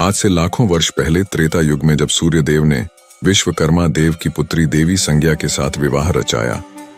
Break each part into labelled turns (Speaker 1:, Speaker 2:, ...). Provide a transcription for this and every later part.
Speaker 1: आज से लाखों वर्ष पहले त्रेता युग में जब सूर्यदेव ने विश्वकर्मा देव की पुत्री देवी संज्ञा के साथ विवाह रचाया,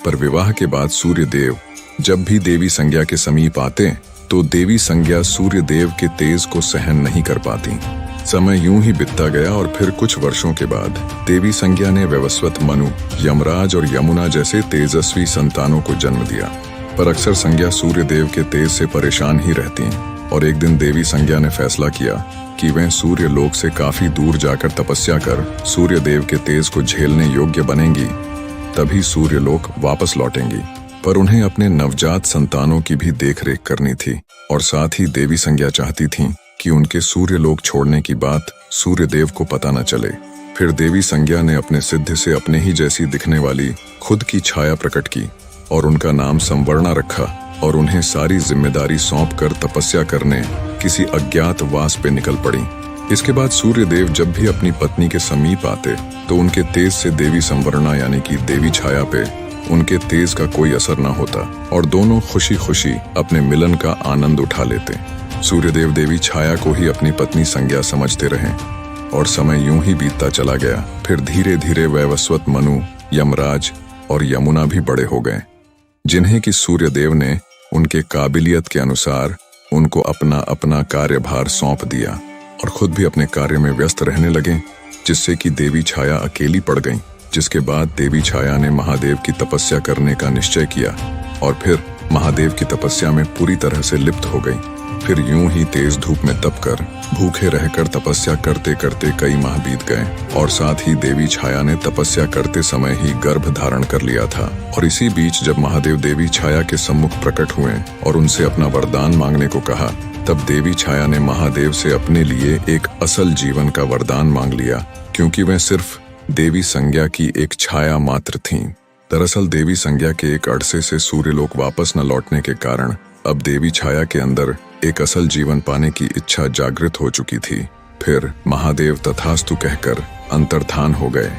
Speaker 1: पर विवाह के बाद सूर्यदेव जब भी देवी संज्ञा के समीप आते तो देवी संज्ञा सूर्यदेव के तेज को सहन नहीं कर पाती। समय यूं ही बीतता गया और फिर कुछ वर्षों के बाद देवी संज्ञा ने वैवस्वत, मनु, यमराज और यमुना जैसे तेजस्वी संतानों को जन्म दिया। पर अक्सर संज्ञा सूर्यदेव के तेज से परेशान ही रहती और एक दिन देवी संज्ञा ने फैसला किया कि वह सूर्य लोक से काफी दूर जाकर तपस्या कर सूर्यदेव के तेज को झेलने योग्य बनेंगी, तभी सूर्य लोक वापस लौटेंगी। पर उन्हें अपने नवजात संतानों की भी देखरेख करनी थी और साथ ही देवी संज्ञा चाहती थी कि उनके सूर्य लोक छोड़ने की बात सूर्यदेव को पता न चले। फिर देवी संज्ञा ने अपने सिद्ध से अपने ही जैसी दिखने वाली खुद की छाया प्रकट की और उनका नाम संवर्णा रखा और उन्हें सारी जिम्मेदारी सौंपकर तपस्या करने किसी अज्ञात वास पे निकल पड़ी। इसके बाद सूर्यदेव जब भी अपनी पत्नी के समीप आते तो उनके तेज से देवी संवर्णा यानी कि देवी छाया पे उनके तेज का कोई असर न होता और दोनों खुशी खुशी अपने मिलन का आनंद उठा लेते। सूर्यदेव देवी छाया को ही अपनी पत्नी संज्ञा समझते रहे और समय यूं ही बीतता चला गया। फिर धीरे धीरे वैवस्वत, मनु, यमराज और यमुना भी बड़े हो गए, जिन्हें कि सूर्यदेव ने उनके काबिलियत के अनुसार उनको अपना अपना कार्यभार सौंप दिया और खुद भी अपने कार्य में व्यस्त रहने लगे, जिससे कि देवी छाया अकेली पड़ गई। जिसके बाद देवी छाया ने महादेव की तपस्या करने का निश्चय किया और फिर महादेव की तपस्या में पूरी तरह से लिप्त हो गई। फिर यूं ही तेज धूप में तपकर भूखे रहकर तपस्या करते करते कई माह बीत गए और साथ ही देवी छाया ने तपस्या करते समय ही गर्भ धारण कर लिया था। और इसी बीच जब महादेव देवी छाया के सम्मुख प्रकट हुए और उनसे अपना वरदान मांगने को कहा, तब देवी छाया ने महादेव से अपने लिए एक असल जीवन का वरदान मांग लिया, क्योंकि वह सिर्फ देवी संज्ञा की एक छाया मात्र थीं। दरअसल देवी संज्ञा के एक अरसे से सूर्यलोक वापस न लौटने के कारण अब देवी छाया के अंदर एक असल जीवन पाने की इच्छा जागृत हो चुकी थी। फिर महादेव तथास्तु कहकर अंतर्धान हो गए।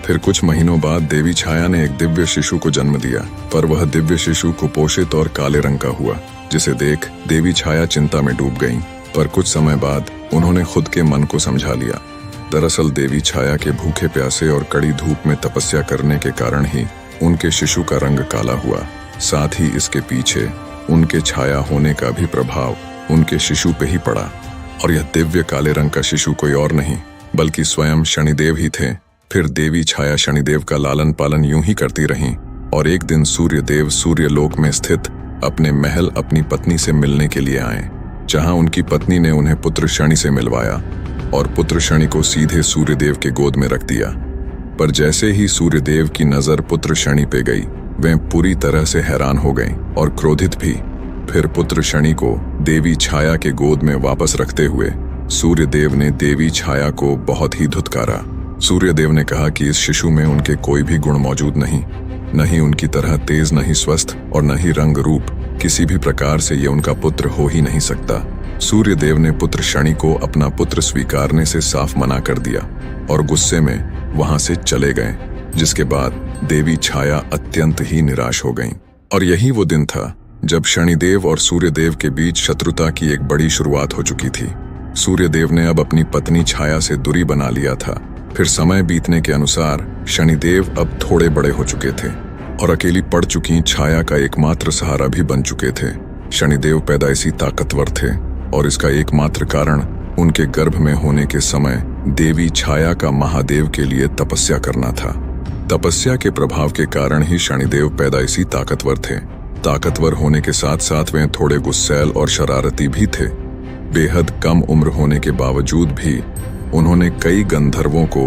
Speaker 1: फिर कुछ महीनों बाद देवी छाया ने एक दिव्य शिशु को जन्म दिया, पर वह दिव्य शिशु कुपोषित और काले रंग का हुआ, जिसे देख देवी छाया चिंता में डूब गईं। पर कुछ समय बाद उन्होंने खुद के मन को समझा लिया। दरअसल देवी छाया के भूखे प्यासे और कड़ी धूप में तपस्या करने के कारण ही उनके शिशु का रंग काला हुआ। साथ ही इसके पीछे उनके छाया होने का भी प्रभाव उनके शिशु पे ही पड़ा और यह दिव्य काले रंग का शिशु कोई और नहीं बल्कि स्वयं शनिदेव ही थे। फिर देवी छाया शनिदेव का लालन पालन यूं ही करती रहीं और एक दिन सूर्यदेव सूर्यलोक में स्थित अपने महल अपनी पत्नी से मिलने के लिए आए, जहां उनकी पत्नी ने उन्हें पुत्र शनि से मिलवाया और पुत्र शनि को सीधे सूर्यदेव के गोद में रख दिया। पर जैसे ही सूर्यदेव की नजर पुत्र शनि पे गई, वे पूरी तरह से हैरान हो गईं और क्रोधित भी। फिर पुत्र शनि को देवी छाया के गोद में वापस रखते हुए सूर्यदेव ने देवी छाया को बहुत ही धुतकारा। सूर्यदेव ने कहा कि इस शिशु में उनके कोई भी गुण मौजूद नहीं, न ही उनकी तरह तेज, न ही स्वस्थ और न ही रंग रूप, किसी भी प्रकार से ये उनका पुत्र हो ही नहीं सकता। सूर्यदेव ने पुत्र शनि को अपना पुत्र स्वीकारने से साफ मना कर दिया और गुस्से में वहां से चले गए, जिसके बाद देवी छाया अत्यंत ही निराश हो गईं। और यही वो दिन था जब शनिदेव और सूर्यदेव के बीच शत्रुता की एक बड़ी शुरुआत हो चुकी थी। सूर्यदेव ने अब अपनी पत्नी छाया से दूरी बना लिया था। फिर समय बीतने के अनुसार शनिदेव अब थोड़े बड़े हो चुके थे और अकेली पड़ चुकी छाया का एकमात्र सहारा भी बन चुके थे। शनिदेव पैदाइशी ताकतवर थे और इसका एकमात्र कारण उनके गर्भ में होने के समय देवी छाया का महादेव के लिए तपस्या करना था। तपस्या के प्रभाव के कारण ही शनिदेव पैदाइशी ताकतवर थे। ताकतवर होने के साथ साथ वे थोड़े गुस्सैल और शरारती भी थे। बेहद कम उम्र होने के बावजूद भी उन्होंने कई गंधर्वों को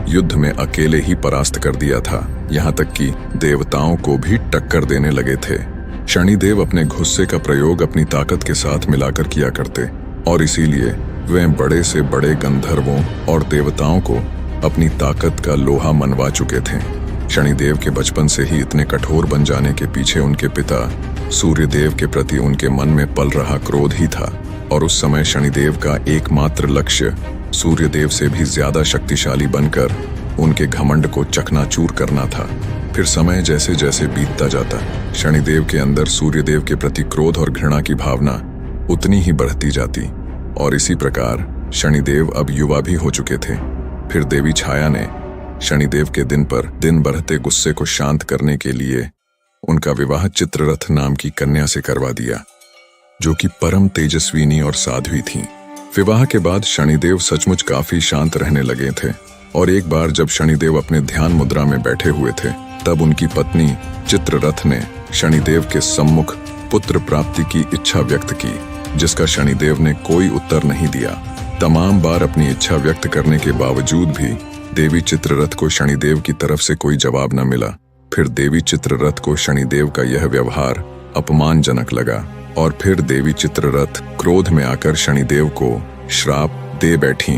Speaker 1: युद्ध में अकेले ही परास्त कर दिया था, यहाँ तक कि देवताओं को भी टक्कर देने लगे थे। शनिदेव अपने गुस्से का प्रयोग अपनी ताकत के साथ मिलाकर किया करते और इसीलिए वे बड़े से बड़े गंधर्वों और देवताओं को अपनी ताकत का लोहा मनवा चुके थे। शनिदेव के बचपन से ही इतने कठोर बन जाने के पीछे उनके पिता सूर्यदेव के प्रति उनके मन में पल रहा क्रोध ही था और उस समय शनिदेव का एकमात्र लक्ष्य सूर्यदेव से भी ज्यादा शक्तिशाली बनकर उनके घमंड को चकनाचूर करना था। फिर समय जैसे जैसे बीतता जाता, शनिदेव के अंदर सूर्यदेव के प्रति क्रोध और घृणा की भावना उतनी ही बढ़ती जाती और इसी प्रकार शनिदेव अब युवा भी हो चुके थे। फिर देवी छाया ने शनिदेव के दिन पर दिन बढ़ते गुस्से को शांत करने के लिए उनका विवाह चित्ररथ नाम की कन्या से करवा दिया, जो कि परम तेजस्विनी और साध्वी थीं। विवाह के बाद शनिदेव सचमुच काफी शांत रहने लगे थे और एक बार जब शनिदेव अपने ध्यान मुद्रा में बैठे हुए थे, तब उनकी पत्नी चित्ररथ ने शनिदेव के सम्मुख पुत्र प्राप्ति की इच्छा व्यक्त की, जिसका शनिदेव ने कोई उत्तर नहीं दिया। तमाम बार अपनी इच्छा व्यक्त करने के बावजूद भी देवी चित्ररथ को शनिदेव की तरफ से कोई जवाब न मिला। फिर देवी चित्ररथ को शनिदेव का यह व्यवहार अपमानजनक लगा और फिर देवी चित्ररथ क्रोध में आकर शनिदेव को श्राप दे बैठी।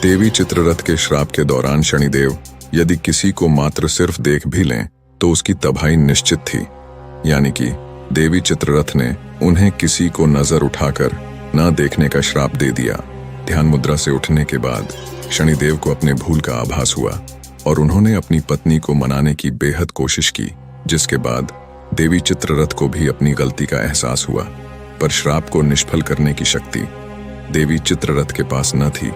Speaker 1: देवी चित्ररथ के श्राप के दौरान शनिदेव यदि किसी को मात्र सिर्फ देख भी लें तो उसकी तबाही निश्चित थी, यानी कि देवी चित्ररथ ने उन्हें किसी को नजर उठाकर न देखने का श्राप दे दिया। ध्यान मुद्रा से उठने के बाद शनिदेव को अपने भूल का आभास हुआ और उन्होंने अपनी पत्नी को मनाने की बेहद कोशिश की, जिसके बाद देवी चित्ररथ को भी अपनी गलती का एहसास हुआ। पर श्राप को निष्फल करने की शक्ति देवी चित्ररथ के पास न थी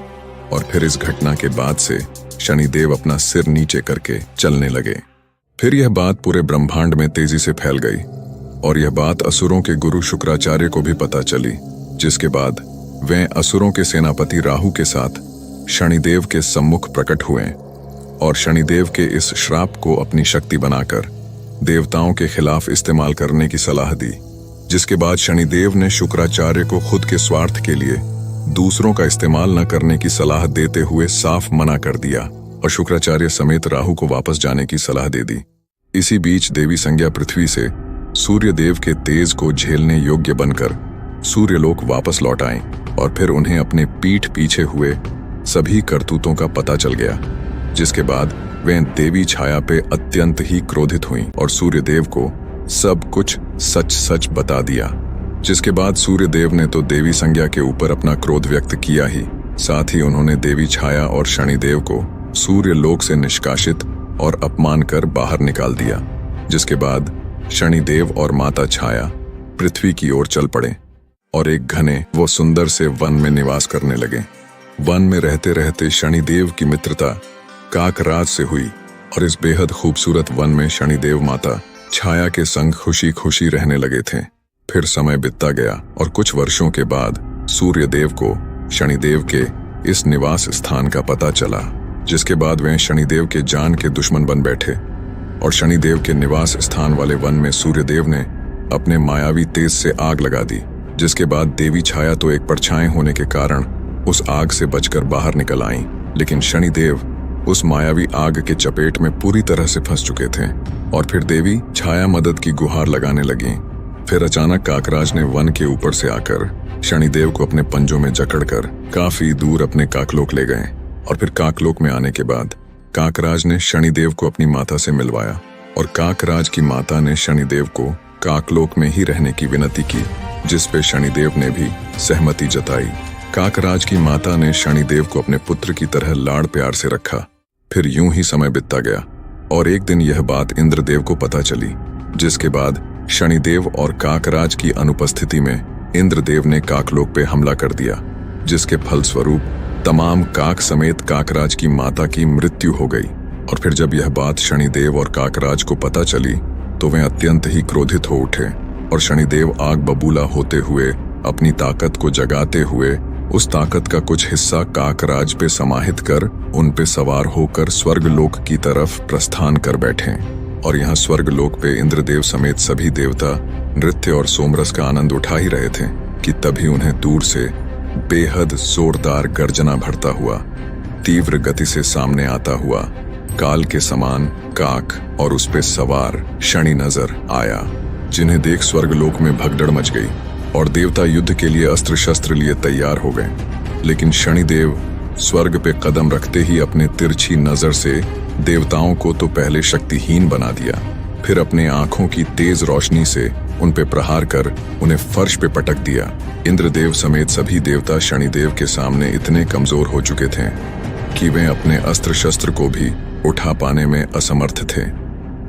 Speaker 1: और फिर इस घटना के बाद से शनिदेव अपना सिर नीचे करके चलने लगे। फिर यह बात पूरे ब्रह्मांड में तेजी से फैल गई और यह बात असुरों के गुरु शुक्राचार्य को भी पता चली, जिसके बाद वे असुरों के सेनापति राहु के साथ शनिदेव के सम्मुख प्रकट हुए और शनिदेव के इस श्राप को अपनी शक्ति बनाकर देवताओं के खिलाफ इस्तेमाल करने की सलाह दी, जिसके बाद शनिदेव ने शुक्राचार्य को खुद के स्वार्थ के लिए दूसरों का इस्तेमाल न करने की सलाह देते हुए साफ मना कर दिया और शुक्राचार्य समेत राहु को वापस जाने की सलाह दे दी। इसी बीच देवी संज्ञा पृथ्वी से सूर्य देव के तेज को झेलने योग्य बनकर सूर्यलोक वापस लौट आए और फिर उन्हें अपने पीठ पीछे हुए सभी करतूतों का पता चल गया, जिसके बाद वे देवी छाया पे अत्यंत ही क्रोधित हुईं और सूर्यदेव को सब कुछ सच सच बता दिया। जिसके बाद सूर्यदेव ने तो देवी संज्ञा के ऊपर अपना क्रोध व्यक्त किया ही, साथ ही उन्होंने देवी छाया और शनिदेव को सूर्यलोक से निष्कासित और अपमान कर बाहर निकाल दिया। जिसके बाद शनिदेव और माता छाया पृथ्वी की ओर चल पड़े और एक घने व सुंदर से वन में निवास करने लगे। वन में रहते रहते शनिदेव की मित्रता काकराज से हुई और इस बेहद खूबसूरत वन में शनिदेव माता छाया के संग खुशी खुशी रहने लगे थे। फिर समय बीतता गया और कुछ वर्षों के बाद सूर्यदेव को शनिदेव के इस निवास स्थान का पता चला, जिसके बाद वे शनिदेव के जान के दुश्मन बन बैठे और शनिदेव के निवास स्थान वाले वन में सूर्यदेव ने अपने मायावी तेज से आग लगा दी। जिसके बाद देवी छाया तो एक परछाई होने के कारण उस आग से बचकर बाहर निकल आईं, लेकिन शनिदेव उस मायावी आग के चपेट में पूरी तरह से फंस चुके थे और फिर देवी छाया मदद की गुहार लगाने लगी। फिर अचानक काकराज ने वन के ऊपर से आकर शनिदेव को अपने पंजों में जकड़कर काफी दूर अपने काकलोक ले गए और फिर काकलोक में आने के बाद काकराज ने शनिदेव को अपनी माता से मिलवाया और काकराज की माता ने शनिदेव को काकलोक में ही रहने की विनती की, जिस पे शनिदेव ने भी सहमति जताई। काकराज की माता ने शनिदेव को अपने पुत्र की तरह लाड़ प्यार से रखा। फिर यूं ही समय बीतता गया और एक दिन यह बात इंद्रदेव को पता चली, जिसके बाद शनिदेव और काकराज की अनुपस्थिति में इंद्रदेव ने काकलोक पे हमला कर दिया, जिसके फलस्वरूप तमाम काक समेत काकराज की माता की मृत्यु हो गई। और फिर जब यह बात शनिदेव और काकराज को पता चली तो वे अत्यंत ही क्रोधित हो उठे और शनिदेव आग बबूला होते हुए अपनी ताकत को जगाते हुए उस ताकत का कुछ हिस्सा काकराज पे समाहित कर उन पे सवार होकर स्वर्गलोक की तरफ प्रस्थान कर बैठे। और यहाँ स्वर्गलोक पे इंद्रदेव समेत सभी देवता नृत्य और सोमरस का आनंद उठा ही रहे थे कि तभी उन्हें दूर से बेहद जोरदार गर्जना भरता हुआ तीव्र गति से सामने आता हुआ काल के समान काक और उस पे सवार शनि नजर आया, जिन्हें देख स्वर्गलोक में भगदड़ मच गई और देवता युद्ध के लिए अस्त्र शस्त्र लिए तैयार हो गए। लेकिन शनिदेव स्वर्ग पे कदम रखते ही अपने तिरछी नजर से देवताओं को तो पहले शक्तिहीन बना दिया, फिर अपने आंखों की तेज रोशनी से उन पे प्रहार कर उन्हें फर्श पे पटक दिया। इंद्रदेव समेत सभी देवता शनिदेव के सामने इतने कमजोर हो चुके थे कि वे अपने अस्त्र शस्त्र को भी उठा पाने में असमर्थ थे।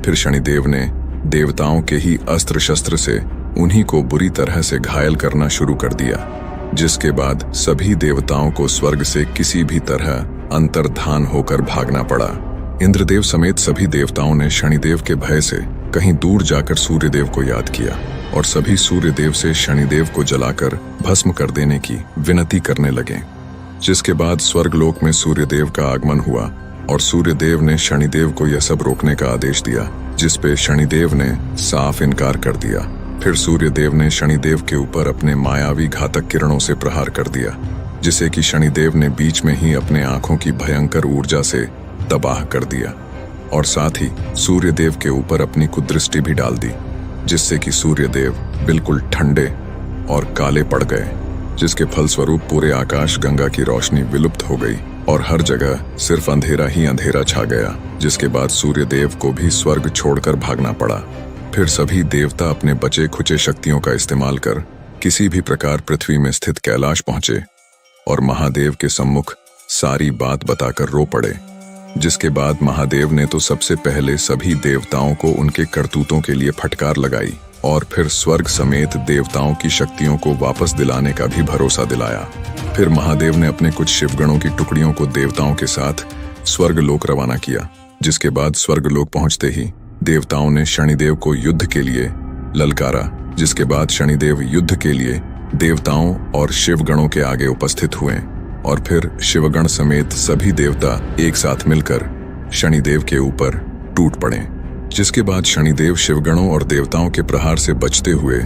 Speaker 1: फिर शनिदेव ने देवताओं के ही अस्त्र शस्त्र से उन्हीं को बुरी तरह से घायल करना शुरू कर दिया। जिसके बाद सभी देवताओं को स्वर्ग से किसी भी तरह अंतर्धान होकर भागना पड़ा। इंद्रदेव समेत सभी देवताओं ने शनिदेव के भय से कहीं दूर जाकर सूर्यदेव को याद किया और सभी सूर्यदेव से शनिदेव को जलाकर भस्म कर देने की विनती करने लगे। जिसके बाद स्वर्गलोक में सूर्यदेव का आगमन हुआ और सूर्यदेव ने शनिदेव को यह सब रोकने का आदेश दिया, जिस पे शनिदेव ने साफ इनकार कर दिया। फिर सूर्यदेव ने शनिदेव के ऊपर अपने मायावी घातक किरणों से प्रहार कर दिया, जिसे कि शनिदेव ने बीच में ही अपने आंखों की भयंकर ऊर्जा से तबाह कर दिया और साथ ही सूर्यदेव के ऊपर अपनी कुदृष्टि भी डाल दी, जिससे कि सूर्यदेव बिल्कुल ठंडे और काले पड़ गए, जिसके फलस्वरूप पूरे आकाश गंगा की रोशनी विलुप्त हो गई और हर जगह सिर्फ अंधेरा ही अंधेरा छा गया। जिसके बाद सूर्यदेव को भी स्वर्ग छोड़कर भागना पड़ा। फिर सभी देवता अपने बचे खुचे शक्तियों का इस्तेमाल कर किसी भी प्रकार पृथ्वी में स्थित कैलाश पहुंचे और महादेव के सम्मुख सारी बात बताकर रो पड़े। जिसके बाद महादेव ने तो सबसे पहले सभी देवताओं को उनके करतूतों के लिए फटकार लगाई और फिर स्वर्ग समेत देवताओं की शक्तियों को वापस दिलाने का भी भरोसा दिलाया। फिर महादेव ने अपने कुछ शिवगणों की टुकड़ियों को देवताओं के साथ स्वर्गलोक रवाना किया। जिसके बाद स्वर्गलोक पहुंचते ही देवताओं ने शनिदेव को युद्ध के लिए ललकारा। जिसके बाद शनिदेव युद्ध के लिए देवताओं और शिवगणों के आगे उपस्थित हुए और फिर शिवगण समेत सभी देवता एक साथ मिलकर शनिदेव के ऊपर टूट पड़े। जिसके बाद शनिदेव शिवगणों और देवताओं के प्रहार से बचते हुए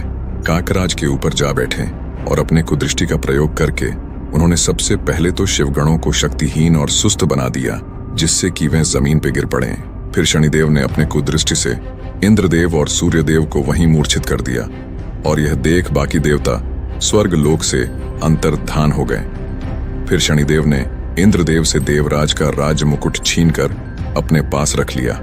Speaker 1: काकराज के ऊपर जा बैठे और अपने कुदृष्टि का प्रयोग करके उन्होंने सबसे पहले तो शिवगणों को शक्तिहीन और सुस्त बना दिया, जिससे कि वे जमीन पर गिर पड़े। फिर शनिदेव ने अपने कुदृष्टि से इंद्रदेव और सूर्यदेव को वहीं मूर्छित कर दिया और यह देख बाकी देवता स्वर्ग लोक से अंतर्धान हो गए। फिर शनिदेव ने इंद्रदेव से देवराज का राज मुकुट छीनकर अपने पास रख लिया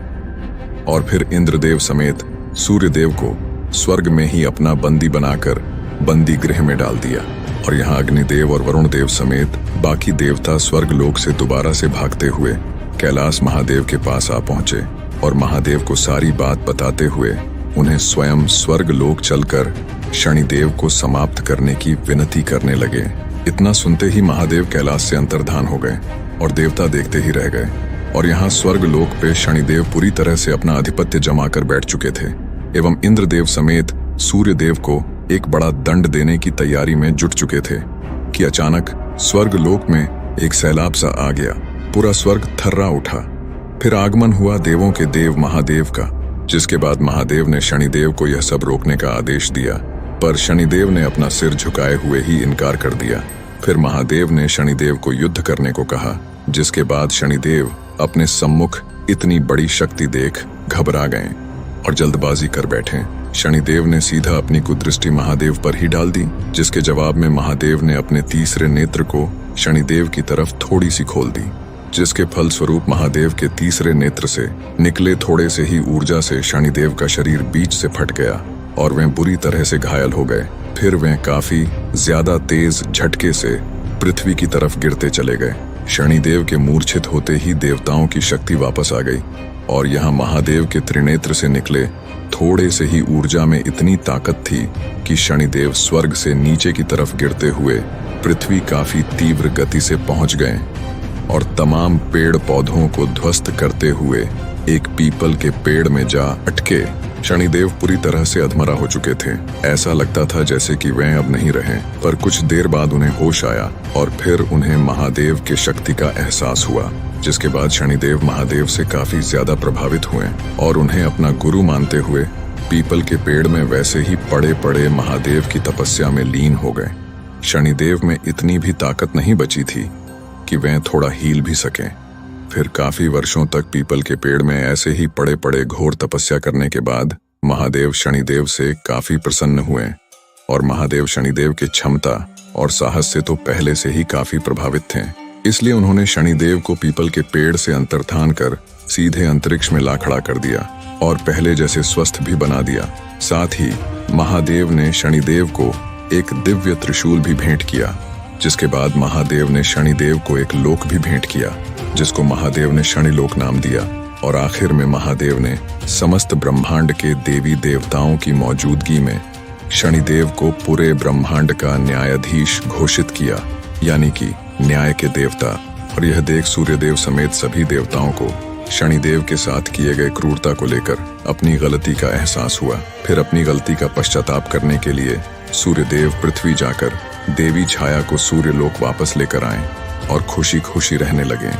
Speaker 1: और फिर इंद्रदेव समेत सूर्यदेव को स्वर्ग में ही अपना बंदी बनाकर बंदी गृह में डाल दिया और यहाँ अग्निदेव और वरुण देव समेत बाकी देवता स्वर्ग लोक से दोबारा से भागते हुए कैलाश महादेव के पास आ पहुंचे और महादेव को सारी बात बताते हुए उन्हें स्वयं स्वर्ग लोक चलकर शनिदेव को समाप्त करने की विनती करने लगे। इतना सुनते ही महादेव कैलाश से अंतर्धान हो गए और देवता देखते ही रह गए और यहाँ स्वर्ग लोक पे शनिदेव पूरी तरह से अपना आधिपत्य जमा कर बैठ चुके थे एवं इंद्रदेव समेत सूर्यदेव को एक बड़ा दंड देने की तैयारी में जुट चुके थे कि अचानक स्वर्ग लोक में एक सैलाब सा आ गया। पूरा स्वर्ग थर्रा उठा। फिर आगमन हुआ देवों के देव महादेव का, जिसके बाद महादेव ने शनिदेव को यह सब रोकने का आदेश दिया, पर शनिदेव ने अपना सिर झुकाए हुए ही इनकार कर दिया। फिर महादेव ने शनिदेव को युद्ध करने को कहा, जिसके बाद शनिदेव अपने सम्मुख इतनी बड़ी शक्ति देख घबरा गए और जल्दबाजी कर बैठे। शनिदेव ने सीधा अपनी कुदृष्टि महादेव पर ही डाल दी, जिसके जवाब में महादेव ने अपने तीसरे नेत्र को शनिदेव की तरफ थोड़ी सी खोल दी, जिसके फलस्वरूप महादेव के तीसरे नेत्र से निकले थोड़े से ही ऊर्जा से शनिदेव का शरीर बीच से फट गया और वे बुरी तरह से घायल हो गए। फिर वे काफी ज्यादा तेज झटके से पृथ्वी की तरफ गिरते चले गए। शनिदेव के मूर्छित होते ही देवताओं की शक्ति वापस आ गई और यहाँ महादेव के त्रिनेत्र से निकले थोड़े से ही ऊर्जा में इतनी ताकत थी कि शनिदेव स्वर्ग से नीचे की तरफ गिरते हुए पृथ्वी काफी तीव्र गति से पहुंच गए और तमाम पेड़ पौधों को ध्वस्त करते हुए एक पीपल के पेड़ में जा अटके। शनिदेव पूरी तरह से अधमरा हो चुके थे। ऐसा लगता था जैसे कि वे अब नहीं रहे, पर कुछ देर बाद उन्हें होश आया और फिर उन्हें महादेव के शक्ति का एहसास हुआ, जिसके बाद शनिदेव महादेव से काफी ज्यादा प्रभावित हुए और उन्हें अपना गुरु मानते हुए पीपल के पेड़ में वैसे ही पड़े पड़े महादेव की तपस्या में लीन हो गए। शनिदेव में इतनी भी ताकत नहीं बची थी कि वे थोड़ा हील भी सकें। फिर काफी वर्षों तक पीपल के पेड़ में ऐसे ही पड़े पड़े घोर तपस्या करने के बाद महादेव शनिदेव से काफी प्रसन्न हुए और महादेव शनिदेव की क्षमता और साहस से तो पहले से ही काफी प्रभावित थे। इसलिए उन्होंने शनिदेव को पीपल के पेड़ से अंतर्धान कर सीधे अंतरिक्ष में ला खड़ा कर दिया और पहले जैसे स्वस्थ भी बना दिया। साथ ही महादेव ने शनिदेव को एक दिव्य त्रिशूल भी भेंट किया, जिसके बाद महादेव ने शनिदेव को एक लोक भी भेंट किया, जिसको महादेव ने शनिलोक नाम दिया और आखिर में महादेव ने समस्त ब्रह्मांड के देवी देवताओं की मौजूदगी में शनिदेव को पूरे ब्रह्मांड का न्यायाधीश घोषित किया, यानी कि न्याय के देवता। और यह देख सूर्यदेव समेत सभी देवताओं को शनिदेव के साथ किए गए क्रूरता को लेकर अपनी गलती का एहसास हुआ। फिर अपनी गलती का पश्चाताप करने के लिए सूर्यदेव पृथ्वी जाकर देवी छाया को सूर्यलोक वापस लेकर आए और खुशी खुशी रहने लगे।